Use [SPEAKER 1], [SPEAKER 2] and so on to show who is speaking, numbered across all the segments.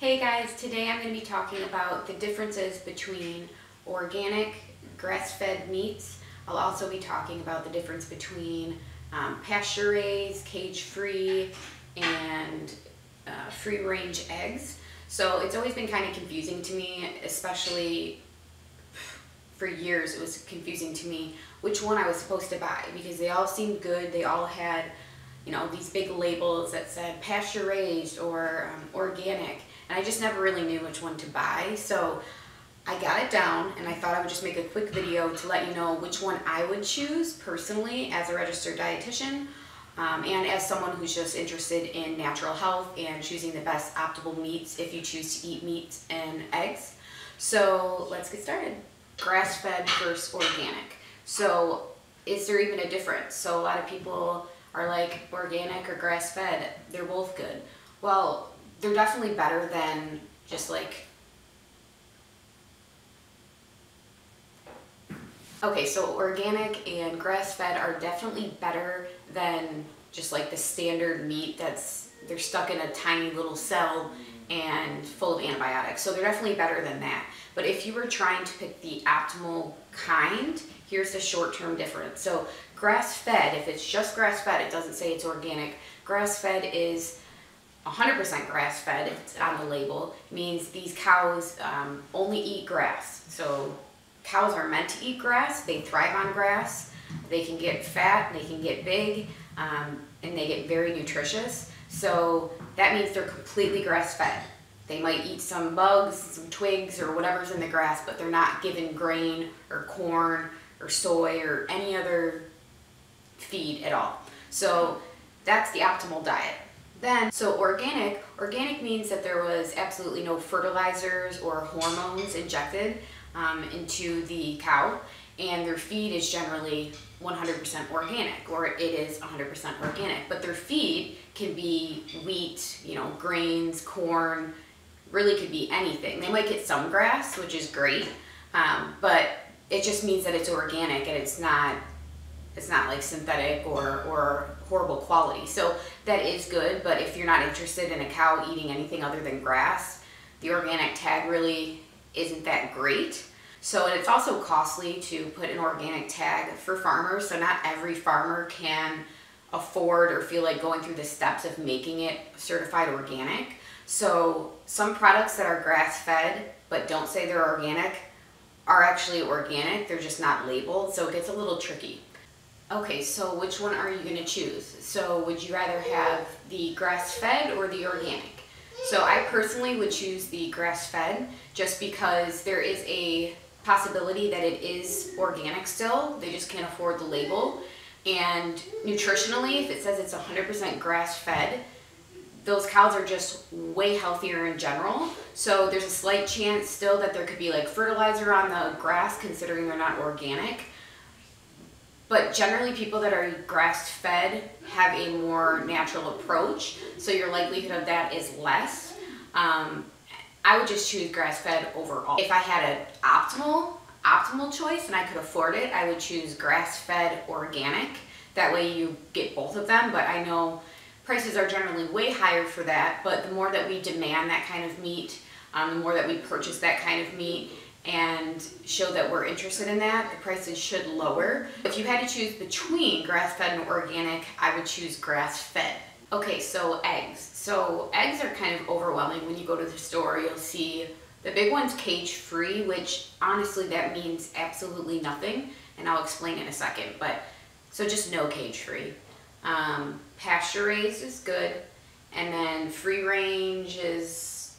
[SPEAKER 1] Hey guys, today I'm going to be talking about the differences between organic grass-fed meats. I'll also be talking about the difference between pasture raised, cage-free, and free-range eggs. So it's always been kind of confusing to me, especially for years it was confusing to me which one I was supposed to buy because they all seemed good. They all had, these big labels that said pasture raised or organic. And I just never really knew which one to buy. So I got it down and I thought I would just make a quick video to let you know which one I would choose personally as a registered dietitian and as someone who's just interested in natural health and choosing the best optimal meats if you choose to eat meats and eggs. So let's get started. Grass-fed versus organic. So is there even a difference? So a lot of people are like, organic or grass-fed, they're both good. Well, they're definitely better than just like, okay, so organic and grass-fed are definitely better than just like the standard meat they're stuck in a tiny little cell and full of antibiotics. So they're definitely better than that. But if you were trying to pick the optimal kind, here's the short-term difference. So grass-fed, if it's just grass-fed, it doesn't say it's organic. Grass-fed is 100% grass-fed, if it's on the label, means these cows only eat grass. So cows are meant to eat grass, they thrive on grass, they can get fat, they can get big, and they get very nutritious. So that means they're completely grass-fed. They might eat some bugs, some twigs, or whatever's in the grass, but they're not given grain or corn or soy or any other feed at all. So that's the optimal diet. Then, so organic means that there was absolutely no fertilizers or hormones injected into the cow, and their feed is generally 100% organic, or it is 100% organic. But their feed can be wheat, grains, corn, really could be anything. They might get some grass, which is great, but it just means that it's organic and it's not like synthetic or horrible quality. So that is good, but if you're not interested in a cow eating anything other than grass, the organic tag really isn't that great. So it's also costly to put an organic tag for farmers, so not every farmer can afford or feel like going through the steps of making it certified organic. So some products that are grass-fed but don't say they're organic are actually organic, they're just not labeled, so it gets a little tricky. Okay, so which one are you going to choose? So would you rather have the grass-fed or the organic? So I personally would choose the grass-fed just because there is a possibility that it is organic still. They just can't afford the label. And nutritionally, if it says it's 100% grass-fed, those cows are just way healthier in general. So there's a slight chance still that there could be like fertilizer on the grass considering they're not organic. But generally people that are grass-fed have a more natural approach, so your likelihood of that is less. I would just choose grass-fed overall. If I had an optimal choice and I could afford it, I would choose grass-fed organic. That way you get both of them, but I know prices are generally way higher for that, but the more that we demand that kind of meat, the more that we purchase that kind of meat, and show that we're interested in that, the prices should lower. If you had to choose between grass-fed and organic, I would choose grass-fed. Okay, so eggs. So eggs are kind of overwhelming. When you go to the store, you'll see the big one's cage-free, which honestly that means absolutely nothing, and I'll explain in a second. But so just no cage-free. Pasture raised is good, and then free range is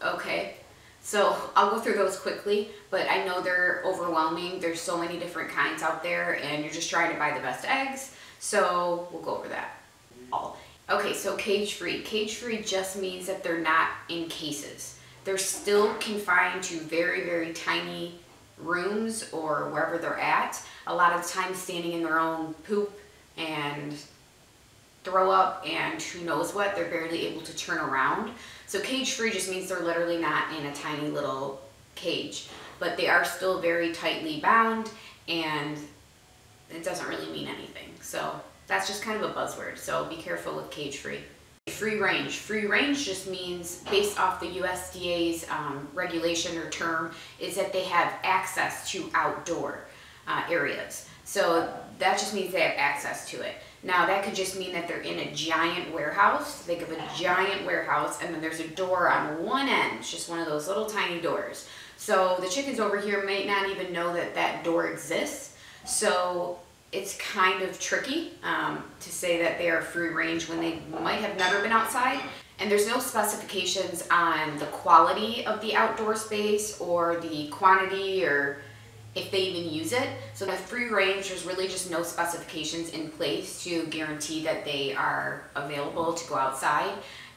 [SPEAKER 1] okay. So I'll go through those quickly, but I know they're overwhelming. There's so many different kinds out there and you're just trying to buy the best eggs. So we'll go over that all. Okay, so cage-free. Cage-free just means that they're not in cases. They're still confined to very, very tiny rooms or wherever they're at. A lot of times standing in their own poop and throw up and who knows what, they're barely able to turn around. So cage-free just means they're literally not in a tiny little cage, but they are still very tightly bound and it doesn't really mean anything. So that's just kind of a buzzword, so be careful with cage-free. free range. Free range just means, based off the USDA's regulation or term, is that they have access to outdoor areas. So that just means they have access to it. Now that could just mean that they're in a giant warehouse. Think of a giant warehouse, and then there's a door on one end. It's just one of those little tiny doors. So the chickens over here might not even know that that door exists. So it's kind of tricky to say that they are free range when they might have never been outside. And there's no specifications on the quality of the outdoor space or the quantity or if they even use it. So the free range, there's really just no specifications in place to guarantee that they are available to go outside.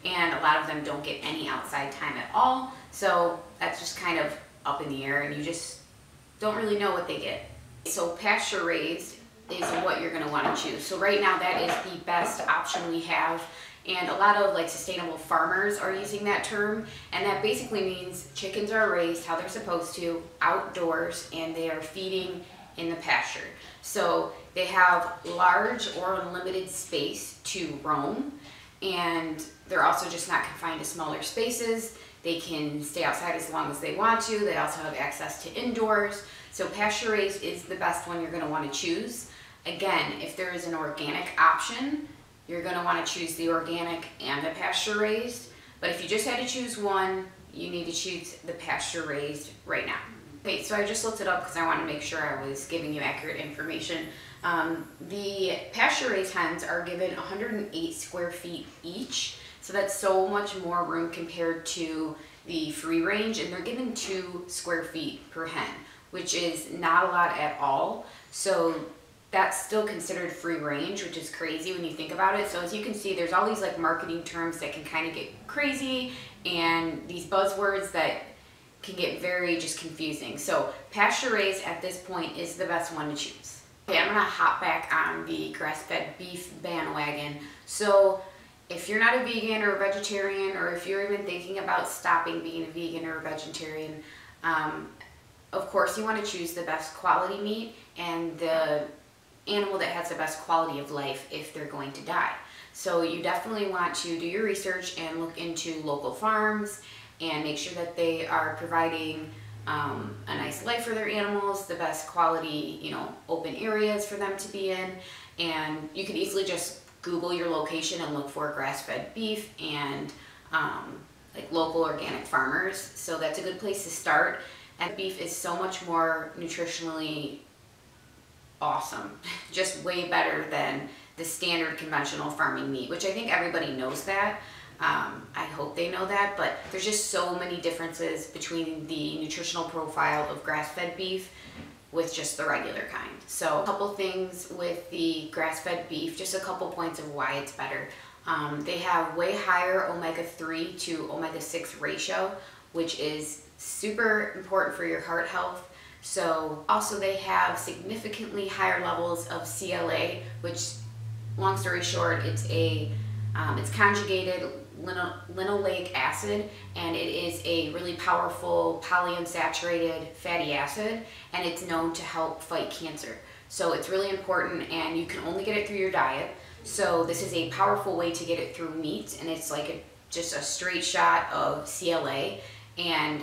[SPEAKER 1] And a lot of them don't get any outside time at all. So that's just kind of up in the air, and you just don't really know what they get. So pasture raised is what you're going to want to choose. So right now that is the best option we have. And a lot of like sustainable farmers are using that term, and that basically means chickens are raised how they're supposed to, outdoors, and they are feeding in the pasture. So they have large or unlimited space to roam, and they're also just not confined to smaller spaces. They can stay outside as long as they want to. They also have access to indoors. So pasture raised is the best one you're going to want to choose. Again, if there is an organic option, you're going to want to choose the organic and the pasture raised. But if you just had to choose one, you need to choose the pasture raised right now. Okay, so I just looked it up because I want to make sure I was giving you accurate information. The pasture raised hens are given 108 square feet each. So that's so much more room compared to the free range, and they're given 2 square feet per hen, which is not a lot at all. So that's still considered free range, which is crazy when you think about it. So as you can see, there's all these like marketing terms that can kind of get crazy, and these buzzwords that can get very just confusing. So pasture raised at this point is the best one to choose. Okay, I'm gonna hop back on the grass-fed beef bandwagon. So if you're not a vegan or a vegetarian, or if you're even thinking about stopping being a vegan or a vegetarian, of course you want to choose the best quality meat and the animal that has the best quality of life if they're going to die. So you definitely want to do your research and look into local farms and make sure that they are providing a nice life for their animals, the best quality, you know, open areas for them to be in. And you can easily just Google your location and look for grass-fed beef and like local organic farmers. So that's a good place to start. And beef is so much more nutritionally awesome, just way better than the standard conventional farming meat, which I think everybody knows that. I hope they know that, but there's just so many differences between the nutritional profile of grass-fed beef with just the regular kind. So a couple things with the grass-fed beef, just a couple points of why it's better. They have way higher omega-3 to omega-6 ratio, which is super important for your heart health. So also they have significantly higher levels of CLA, which, long story short, it's conjugated linoleic acid, and it is a really powerful polyunsaturated fatty acid, and it's known to help fight cancer. So it's really important, and you can only get it through your diet. So this is a powerful way to get it through meat, and it's like just a straight shot of CLA, and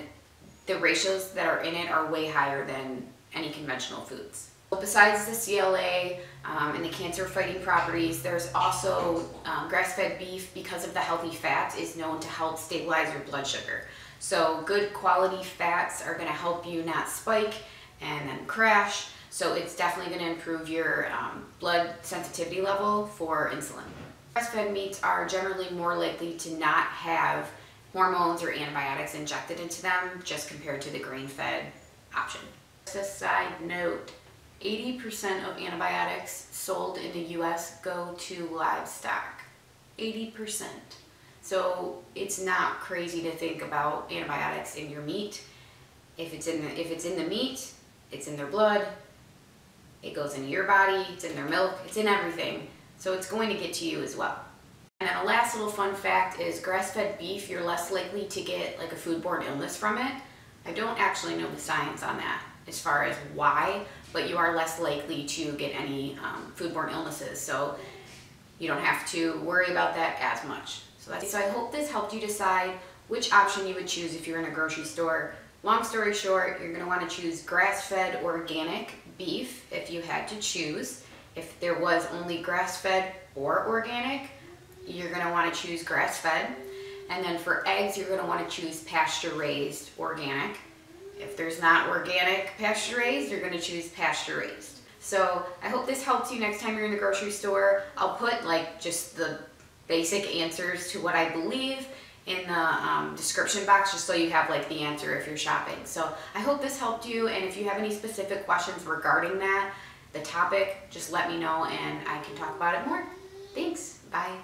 [SPEAKER 1] the ratios that are in it are way higher than any conventional foods. Besides the CLA and the cancer fighting properties, there's also grass-fed beef, because of the healthy fats, is known to help stabilize your blood sugar. So good quality fats are going to help you not spike and then crash. So it's definitely going to improve your blood sensitivity level for insulin. Grass-fed meats are generally more likely to not have hormones or antibiotics injected into them, just compared to the grain-fed option. Just a side note, 80% of antibiotics sold in the US go to livestock. 80%. So it's not crazy to think about antibiotics in your meat. If it's in the meat, it's in their blood, it goes into your body, it's in their milk, it's in everything. So it's going to get to you as well. And then a last little fun fact is grass-fed beef, you're less likely to get like a foodborne illness from it. I don't actually know the science on that as far as why, but you are less likely to get any foodborne illnesses. So you don't have to worry about that as much. So So I hope this helped you decide which option you would choose if you're in a grocery store. Long story short, you're going to want to choose grass-fed organic beef if you had to choose. If there was only grass-fed or organic, you're going to want to choose grass-fed. And then for eggs, you're going to want to choose pasture-raised organic. If there's not organic pasture-raised, you're going to choose pasture-raised. So I hope this helps you next time you're in the grocery store. I'll put like just the basic answers to what I believe in the description box, just so you have like the answer if you're shopping. So I hope this helped you, and if you have any specific questions regarding that, the topic, just let me know and I can talk about it more. Thanks, bye.